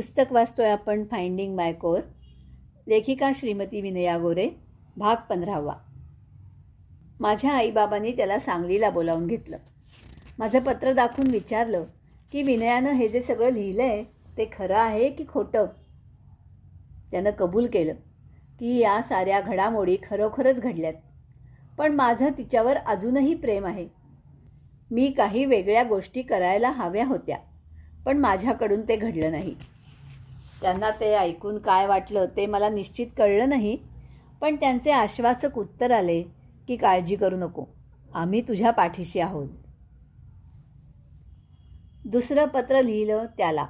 पुस्तक वाचतोय आपण फाइंडिंग माय कोर. लेखिका श्रीमती विनया गोरे. भाग 15. माझ्या आईबाबांनी त्याला सांगलीला बोलावून घेतलं. माझं पत्र दाखवून विचारलं की विनयानं हे जे सगळं लिहिलंय ते खरं आहे की खोटं. त्यानं कबूल केलं की या साऱ्या घडामोडी खरोखरच घडल्यात, पण माझं तिच्यावर अजूनही प्रेम आहे. मी काही वेगळ्या गोष्टी करायला हव्या होत्या, पण माझ्याकडून ते घडलं नाही. त्यांना ते ऐकून काय वाटलं ते मला निश्चित कळलं नाही, पण त्यांचे आश्वासक उत्तर आले की काळजी करू नको, आम्ही तुझ्या पाठीशी आहोत. दुसरं पत्र लिहिलं त्याला.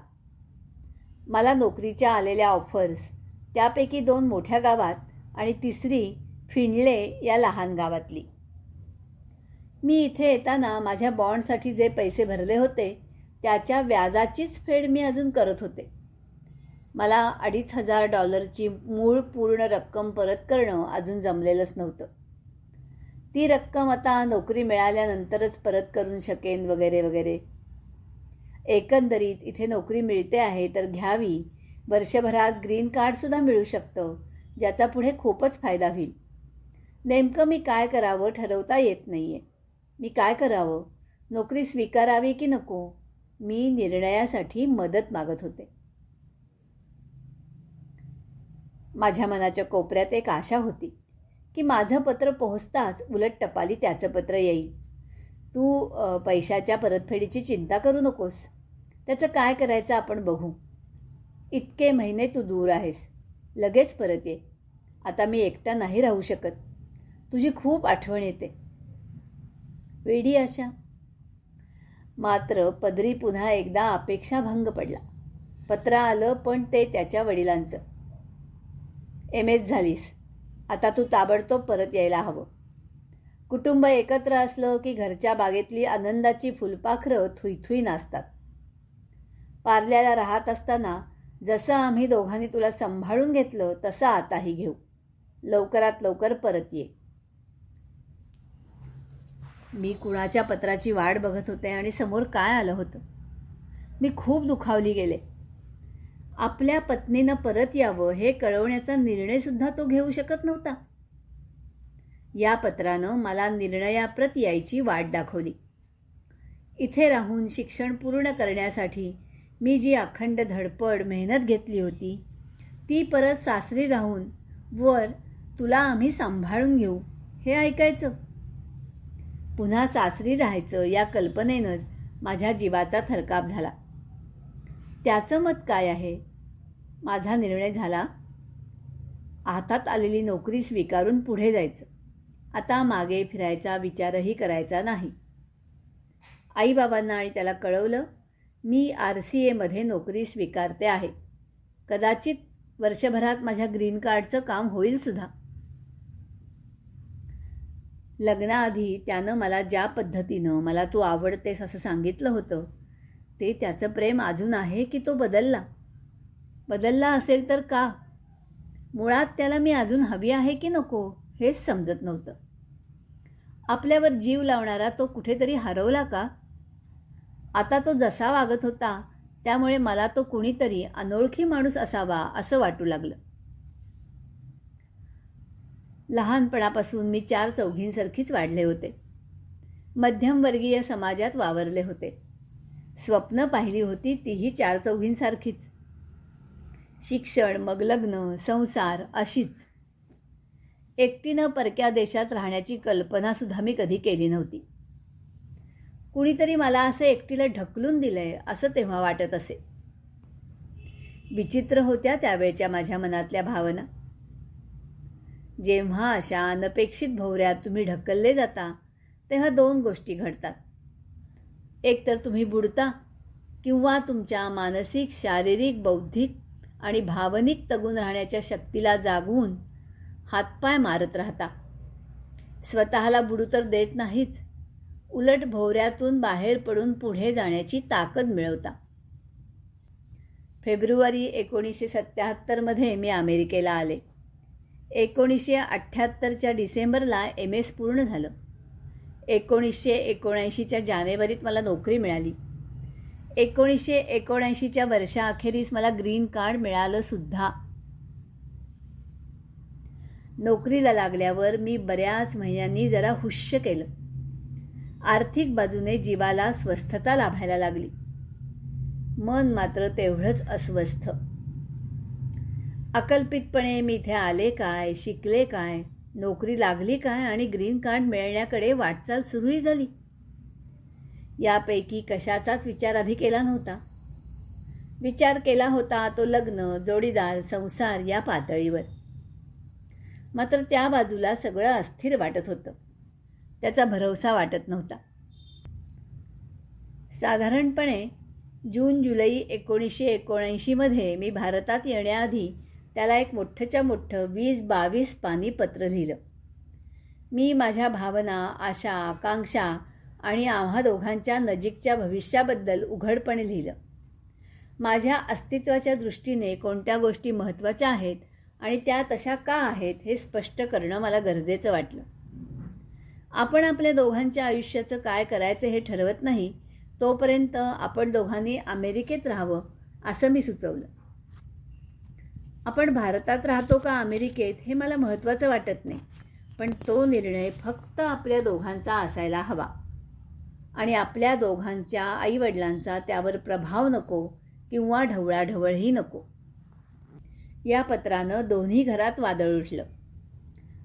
मला नोकरीच्या आलेल्या ऑफर्स, त्यापैकी 2 मोठ्या गावात आणि तिसरी फिंडले या लहान गावातली. मी इथे येताना माझ्या बॉन्डसाठी जे पैसे भरले होते त्याच्या व्याजाचीच फेड मी अजून करत होते. मला $2,500 मूळ पूर्ण रक्कम परत करणं अजून जमलेलंच नव्हतं. ती रक्कम आता नोकरी मिळाल्यानंतरच परत करून शकेन वगैरे वगैरे. एकंदरीत इथे नोकरी मिळते आहे तर घ्यावी. वर्षभरात ग्रीन कार्डसुद्धा मिळू शकतं, ज्याचा पुढे खूपच फायदा होईल. नेमकं मी काय करावं ठरवता येत नाही आहे. मी काय करावं? नोकरी स्वीकारावी की नको? मी निर्णयासाठी मदत मागत होते. माझ्या मनाच्या कोपऱ्यात एक आशा होती की माझं पत्र पोहोचताच उलट टपाली त्याचं पत्र येईल. तू पैशाच्या परतफेडीची चिंता करू नकोस, त्याचं काय करायचं आपण बघू. इतके महिने तू दूर आहेस, लगेच परत ये. आता मी एकटा नाही राहू शकत, तुझी खूप आठवण येते. वेडी आशा. मात्र पदरी पुन्हा एकदा अपेक्षाभंग पडला. पत्र आलं, पण ते त्याच्या वडिलांचं. MS झालीस, आता तू ताबडतोब परत यायला हवं. कुटुंब एकत्र असलं की घरच्या बागेतली आनंदाची फुलपाखरं थुईथुई नाचतात. पार्ल्याला राहत असताना जसं आम्ही दोघांनी तुला सांभाळून घेतलं तसं आताही घेऊ. लवकरात लवकर परत ये. मी कुणाच्या पत्राची वाट बघत होते आणि समोर काय आलं होतं. मी खूप दुखावली गेले. आपल्या पत्नीनं परत यावं हे कळवण्याचा निर्णयसुद्धा तो घेऊ शकत नव्हता. या पत्रानं मला निर्णयाप्रत यायची वाट दाखवली. इथे राहून शिक्षण पूर्ण करण्यासाठी मी जी अखंड धडपड मेहनत घेतली होती ती परत सासरी राहून वर तुला आम्ही सांभाळून घेऊ हे ऐकायचं. पुन्हा सासरी राहायचं या कल्पनेनंच माझ्या जीवाचा थरकाप झाला. त्याचं मत काय आहे? माझा निर्णय झाला. हातात आलेली नोकरी स्वीकारून पुढे जायचं. आता मागे फिरायचा विचारही करायचा नाही. आईबाबांना आणि त्याला कळवलं, मी RCAमध्ये नोकरी स्वीकारते आहे. कदाचित वर्षभरात माझ्या ग्रीन कार्डचं काम होईल सुद्धा. लग्नाआधी त्यानं मला ज्या पद्धतीनं मला तू आवडतेस असं सांगितलं होतं ते त्याचं प्रेम अजून आहे की तो बदलला? बदलला असेल तर का? मुळात त्याला मी अजून हवी आहे की नको हेच समजत नव्हतं. आपल्यावर जीव लावणारा तो कुठेतरी हरवला का? आता तो जसा वागत होता त्यामुळे मला तो कुणीतरी अनोळखी माणूस असावा असं वाटू लागलं. लहानपणापासून मी 4 चौघींसारखीच वाढले होते. मध्यमवर्गीय समाजात वावरले होते. स्वप्न पाहिली होती तीही 4 चौघींसारखीच. शिक्षण, मग लग्न, संसार अशीच. एकटीनं परक्या देशात राहण्याची कल्पनासुद्धा मी कधी केली नव्हती. कुणीतरी मला असं एकटीला ढकलून दिलंय असं तेव्हा वाटत असे. विचित्र होत्या त्यावेळच्या माझ्या मनातल्या भावना. जेव्हा अशा अनपेक्षित भोवऱ्यात तुम्ही ढकलले जाता तेव्हा 2 गोष्टी घडतात. एक तर तुम्ही बुडता किंवा तुमच्या मानसिक, शारीरिक, बौद्धिक आणि भावनिक तगून राहण्याच्या शक्तीला जागवून हातपाय मारत राहता. स्वतःला बुडू तर देत नाहीच, उलट भोवऱ्यातून बाहेर पडून पुढे जाण्याची ताकद मिळवता. फेब्रुवारी 1977मध्ये मी अमेरिकेला आले. 1978च्या डिसेंबरला MS पूर्ण झालं. 1979च्या जानेवारीत मला नोकरी मिळाली. 1979च्या वर्षाअखेरीस मला ग्रीन कार्ड मिळालं सुद्धा. नोकरीला लागल्यावर मी बऱ्याच महिन्यांनी जरा हुश्य केलं. आर्थिक बाजूने जीवाला स्वस्थता लाभायला लागली. मन मात्र तेवढंच अस्वस्थ. अकल्पितपणे मी इथे आले काय, शिकले काय, नोकरी लागली काय आणि ग्रीन कार्ड मिळण्याकडे वाटचाल सुरूही झाली. यापैकी कशाचाच विचार आधी केला नव्हता. विचार केला होता तो लग्न, जोडीदार, संसार या पातळीवर. मात्र त्या बाजूला सगळं अस्थिर वाटत होतं. त्याचा भरवसा वाटत नव्हता. साधारणपणे जून-जुलै 1979मध्ये मी भारतात येण्याआधी त्याला एक मोठ्ठच्या मोठं 20-22 पानी पत्र लिहिलं. मी माझ्या भावना, आशा, आकांक्षा आणि आम्हा दोघांच्या नजीकच्या भविष्याबद्दल उघडपणे लिहिलं. माझ्या अस्तित्वाच्या दृष्टीने कोणत्या गोष्टी महत्त्वाच्या आहेत आणि त्या तशा का आहेत हे स्पष्ट करणं मला गरजेचं वाटलं. आपण आपल्या दोघांच्या आयुष्याचं काय करायचं हे ठरवत नाही तोपर्यंत आपण दोघांनी अमेरिकेत राहावं असं मी सुचवलं. आपण भारतात राहतो का अमेरिकेत हे मला महत्त्वाचं वाटत नाही, पण तो निर्णय फक्त आपल्या दोघांचा असायला हवा आणि आपल्या दोघांच्या आईवडिलांचा त्यावर प्रभाव नको किंवा ढवळाढवळही नको. या पत्रानं दोन्ही घरात वादळ उठलं.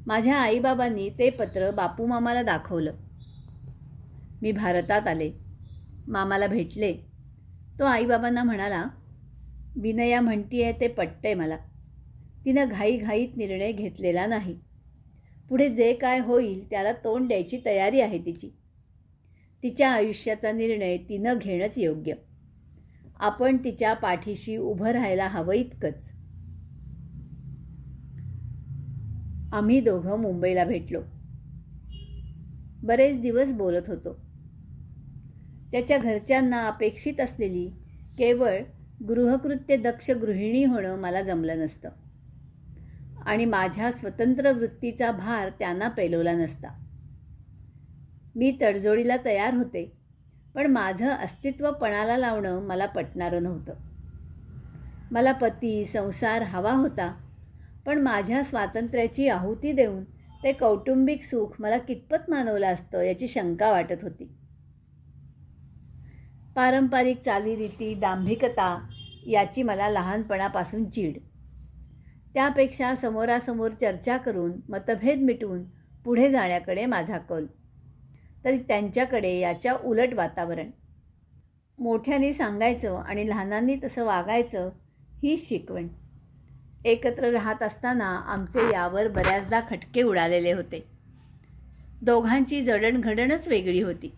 माझ्या आईबाबांनी ते पत्र बापू मामाला दाखवलं. मी भारतात आले. मामाला भेटले. तो आईबाबांना म्हणाला, विनया म्हणतीये ते पटतंय मला. तिनं घाईघाईत निर्णय घेतलेला नाही. पुढे जे काय होईल त्याला तोंड द्यायची तयारी आहे तिची. तिच्या आयुष्याचा निर्णय तिनं घेणंच योग्य. आपण तिच्या पाठीशी उभं राहायला हवं इतकंच. आम्ही दोघं मुंबईला भेटलो. बरेच दिवस बोलत होतो. त्याच्या घरच्यांना अपेक्षित असलेली केवळ गृहकृत्य दक्ष गृहिणी होणं मला जमलं नसतं आणि माझ्या स्वतंत्र वृत्तीचा भार त्यांना पेलवला नसता. मी तडजोडीला तयार होते, पण माझं अस्तित्व पणाला लावणं मला पटणारं नव्हतं. मला पती, संसार हवा होता, पण माझ्या स्वातंत्र्याची आहुती देऊन ते कौटुंबिक सुख मला कितपत मानवलं असतं याची शंका वाटत होती. पारंपरिक चालीरीती, दांभिकता याची मला लहानपणापासून चीड. त्यापेक्षा समोरासमोर चर्चा करून मतभेद मिटवून पुढे जाण्याकडे माझा कल. तरी त्यांच्याकडे याच्या उलट वातावरण. मोठ्यांनी सांगायचं आणि लहानांनी तसं वागायचं हीच शिकवण. एकत्र राहत असताना आमचे यावर बऱ्याचदा खटके उडालेले होते. दोघांची जडणघडणच वेगळी होती.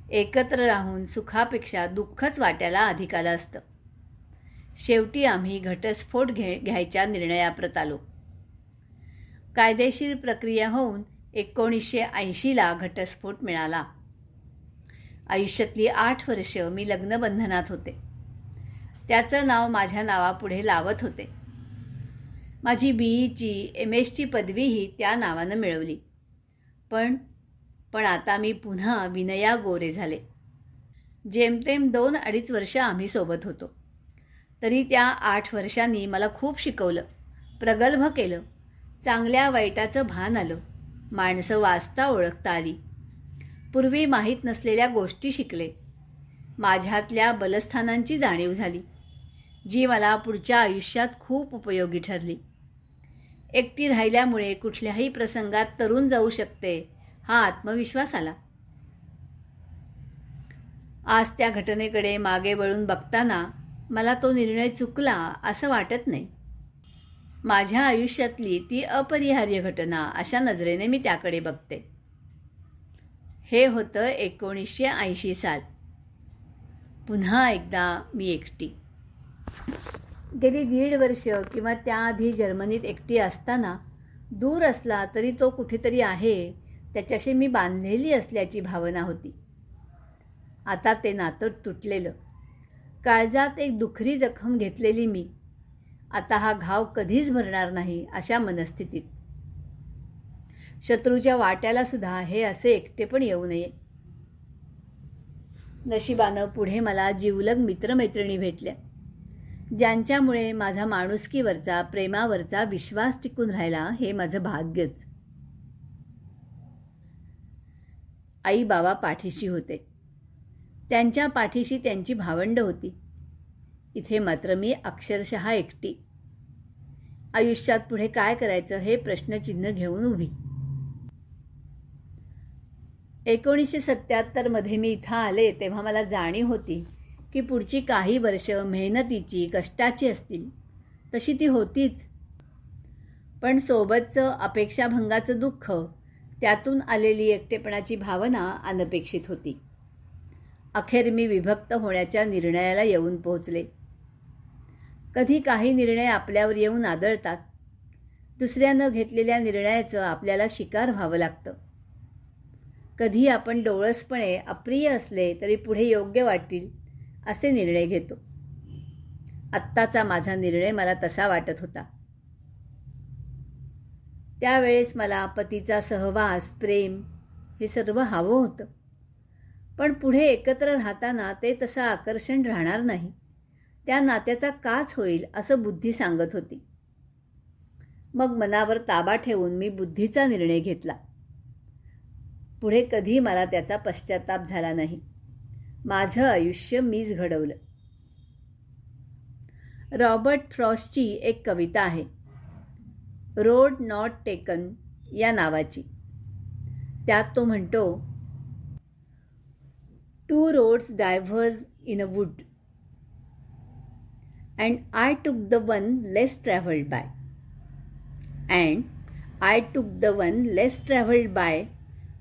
एकत्र राहून सुखापेक्षा दुःखच वाट्याला अधिक आलं असतं. शेवटी आम्ही घटस्फोट घ्यायच्या निर्णयाप्रत आलो. कायदेशीर प्रक्रिया होऊन 1980ला घटस्फोट मिळाला. आयुष्यातली 8 वर्ष मी लग्नबंधनात होते. त्याचं नाव माझ्या नावापुढे लावत होते. माझी BEची MS पदवीही त्या नावानं मिळवली. पण आता मी पुन्हा विनया गोरे झाले. जेमतेम 2-2.5 वर्ष आम्ही सोबत होतो. तरी त्या 8 वर्षांनी मला खूप शिकवलं, प्रगल्भ केलं. चांगल्या वाईटाचं भान आलं. माणसं वाचता ओळखता आली. पूर्वी माहीत नसलेल्या गोष्टी शिकले. माझ्यातल्या बलस्थानांची जाणीव झाली, जी मला पुढच्या आयुष्यात खूप उपयोगी ठरली. एकटी राहिल्यामुळे कुठल्याही प्रसंगात तरुण जाऊ शकते हा आत्मविश्वास आला. आज त्या घटनेकडे मागे वळून बघताना मला तो निर्णय चुकला असं वाटत नाही. माझ्या आयुष्यातली ती अपरिहार्य घटना अशा नजरेने मी त्याकडे बघते. हे होतं 1980 साल. पुन्हा एकदा मी एकटी. गेली 1.5 वर्ष किंवा त्याआधी जर्मनीत एकटी असताना दूर असला तरी तो कुठेतरी आहे त्याच्याशी मी बांधलेली असल्याची भावना होती. आता ते नातं तुटलेलं. काळजात एक दुखरी जखम घेतलेली मी आता हा घाव कधीच भरणार नाही अशा मनस्थितीत. शत्रूच्या वाट्याला सुद्धा हे असे एकटेपण येऊ नये. नशिबानं पुढे मला जिवलग मित्रमैत्रिणी भेटल्या, ज्यांच्यामुळे माझा माणुसकीवरचा, प्रेमावरचा विश्वास टिकून राहिला, हे माझं भाग्यच. आई बाबा पाठीशी होते, त्यांच्या पाठीशी त्यांची भावंडं होती. इथे मात्र मी अक्षरशः एकटी. आयुष्यात पुढे काय करायचं हे प्रश्नचिन्ह घेऊन उभी. 1977 मध्ये मी इथं आले तेव्हा मला जाणीव होती की पुढची काही वर्ष मेहनतीची, कष्टाची असतील. तशी ती होतीच. पण सोबतचं अपेक्षाभंगाचं दुःख, त्यातून आलेली एकटेपणाची भावना अनपेक्षित होती. अखेर मी विभक्त होण्याच्या निर्णयाला येऊन पोहोचले. कधी काही निर्णय आपल्यावर येऊन आदळतात. दुसऱ्यानं घेतलेल्या निर्णयाचं आपल्याला शिकार व्हावं लागतं. कधी आपण डोळसपणे अप्रिय असले तरी पुढे योग्य वाटतील असे निर्णय घेतो. आत्ताचा माझा निर्णय मला तसा वाटत होता. त्यावेळेस मला पतीचा सहवास, प्रेम हे सर्व हवं होतं. पण पुढे एकत्र राहताना ते तसं आकर्षण राहणार नाही. त्या नात्याचा काच होईल असं बुद्धी सांगत होती. मग मनावर ताबा ठेवून मी बुद्धीचा निर्णय घेतला. पुढे कधी मला त्याचा पश्चाताप झाला नाही. माझं आयुष्य मीच घडवलं. रॉबर्ट फ्रॉस्टची एक कविता आहे, रोड नॉट टेकन या नावाची. त्यात तो म्हणतो, two roads diverge in a wood and I took the one less traveled by. And I took the one less traveled by,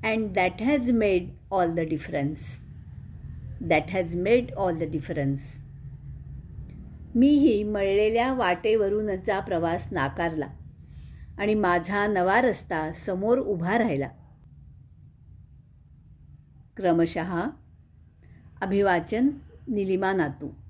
and that has made all the difference. That has made all the difference. मीही मळलेल्या वाटेवरूनचा प्रवास नाकारला आणि माझा नवा रस्ता समोर उभा राहिला. क्रमशः अभिवाचन, निलिमा नातू.